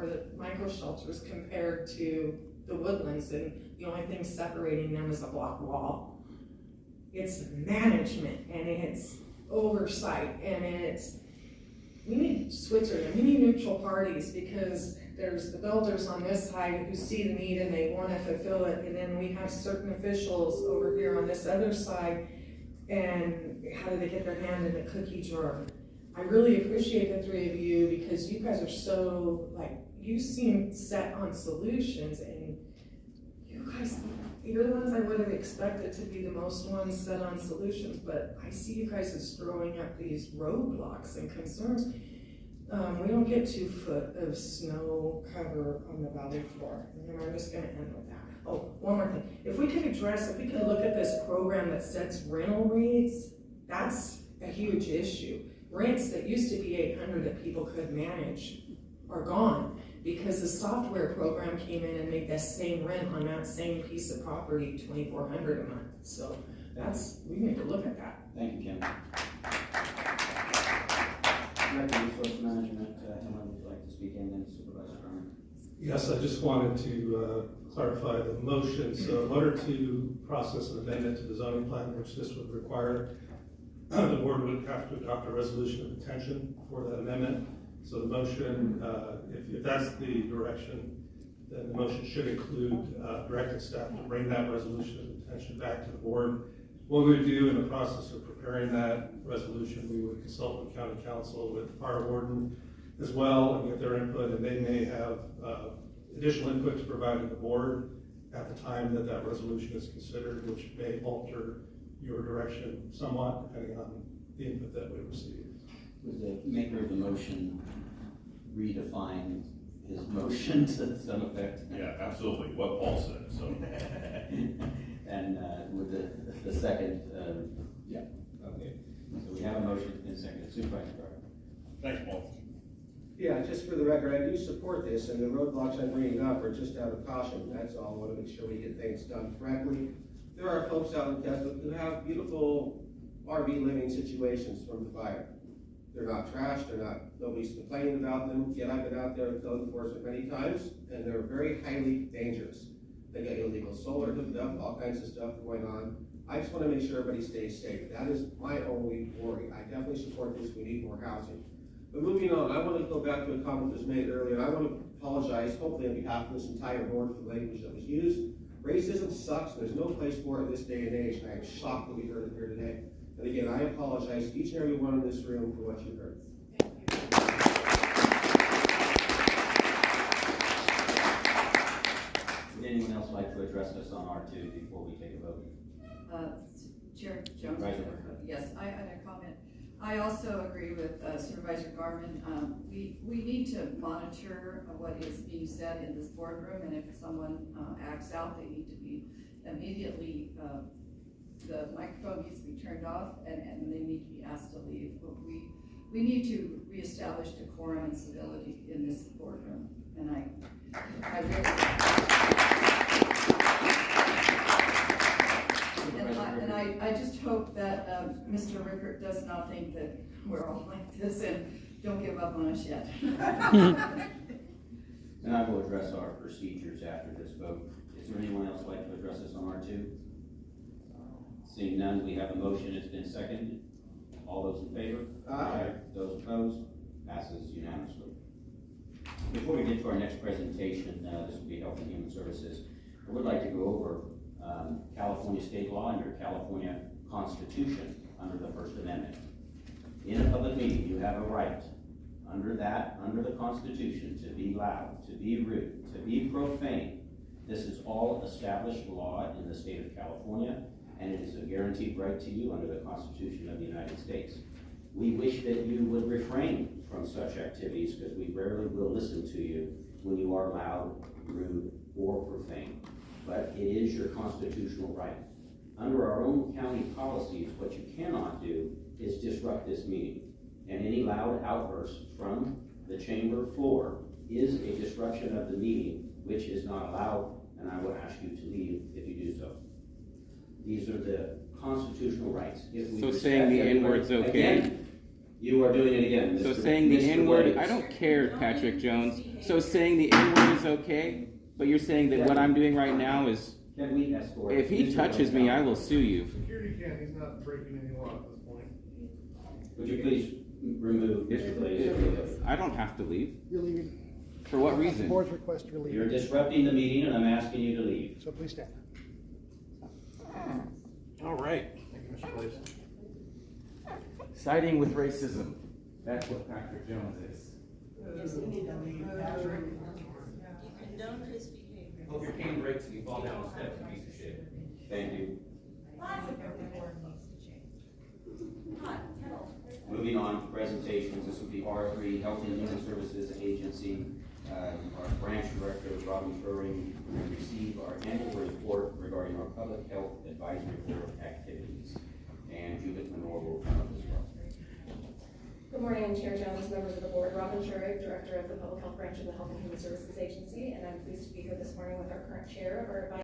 or the micro shelters compared to the Woodlands, and the only thing separating them is a block wall. It's management and it's oversight and it's, we need Switzerland, we need neutral parties, because there's the builders on this side who see the need and they want to fulfill it, and then we have certain officials over here on this other side, and how do they get their hand in the cookie jar? I really appreciate the three of you, because you guys are so, like, you seem set on solutions, and you guys, you're the ones I would have expected to be the most ones set on solutions, but I see you guys as throwing up these roadblocks and concerns. We don't get 2 foot of snow cover on the valley floor, and I'm just gonna end with that. Oh, one more thing. If we could look at this program that sets rental rates, that's a huge issue. Rents that used to be 800 that people could manage are gone, because the software program came in and made the same rent on that same piece of property $2,400 a month. So we need to look at that. Thank you, Kim. Director of Resource Management, Helen, would you like to speak in, then Supervisor Garman? Yes, I just wanted to clarify the motion. So in order to process an amendment to the zoning plan, which this would require, the board would have to adopt a resolution of intention for that amendment. So the motion, if that's the direction, then the motion should include directing staff to bring that resolution of intention back to the board. What we would do in the process of preparing that resolution, we would consult with county council, with the fire warden as well, and get their input, and they may have additional input to provide to the board at the time that that resolution is considered, which may alter your direction somewhat depending on the input that we receive. Would the maker of the motion redefine his motion to some effect? Yeah, absolutely, what Paul said, so. And with the second, yeah, okay. So we have a motion in second. Supervisor Garman. Thanks, Paul. Yeah, just for the record, I do support this, and the roadblocks I'm bringing up are just out of caution. That's all. I want to make sure we get things done correctly. There are folks out in Keswick who have beautiful RV living situations from the fire. They're not trashed, nobody's complaining about them, yet I've been out there with code enforcement many times, and they're very highly dangerous. They got illegal solar hooked up, all kinds of stuff going on. I just want to make sure everybody stays safe. That is my only worry. I definitely support this. We need more housing. But moving on, I want to go back to a comment that was made earlier, and I want to apologize, hopefully on behalf of this entire board, for the language that was used. Racism sucks, and there's no place for it in this day and age, and I am shocked that we heard it here today. And again, I apologize to each and every one in this room for what you heard. Would anyone else like to address us on R2 before we take a vote? Chair Jones, yes, I had a comment. I also agree with Supervisor Garman. We need to monitor what is being said in this boardroom, and if someone acts out, they need to be immediately, the microphone needs to be turned off, and they need to be asked to leave. But we need to reestablish decorum and civility in this boardroom, and I really, I just hope that Mr. Rickert does not think that we're all like this and don't give up on us yet. And I will address our procedures after this vote. Is there anyone else like to address us on R2? Seeing none, we have a motion. It's been seconded. All those in favor? Aye. Those opposed? Passes unanimously. Before we get to our next presentation, this will be Health and Human Services, I would like to go over California state law and your California Constitution under the First Amendment. In a public meeting, you have a right under the Constitution to be loud, to be rude, to be profane. This is all established law in the state of California, and it is a guaranteed right to you under the Constitution of the United States. We wish that you would refrain from such activities, because we rarely will listen to you when you are loud, rude, or profane. But it is your constitutional right. Under our own county policies, what you cannot do is disrupt this meeting. And any loud outbursts from the chamber floor is a disruption of the meeting, which is not allowed, and I will ask you to leave if you do so. These are the constitutional rights. If we So saying the N-word's okay? Again, You are doing it again. So Mr. saying the Mr. N-word, Williams. I don't care, Patrick Jones. So saying the N-word is okay, but you're saying that what I'm doing right now is, Can we escort? if he Mr. touches Williams me, out? I will sue you. Security can't, he's not breaking any law at this point. Would you please remove Mr. Blaze? I don't have to leave. You're leaving. For what At the reason? board's request, you're You're leaving. disrupting the meeting and I'm asking you to leave. So please stand. All right. Thank you, Mr. Blaze. Siding with racism. That's what Patrick Jones is. Condone his behavior. Hope your cane breaks and you fall down the steps, you piece of shit. Thank you. Lots of board needs to change. Hot, kettle. Moving on to presentations, this will be R3, Health and Human Services Agency. Our branch director, Robin Turing, will receive our annual report regarding our public health advisory board activities. And Judith Menor will come up as well. Good morning, Chair Jones, members of the board. Robin Schurig, Director of the Public Health Branch of the Health and Human Services Agency, and I'm pleased to be here this morning with our current chair of our advisory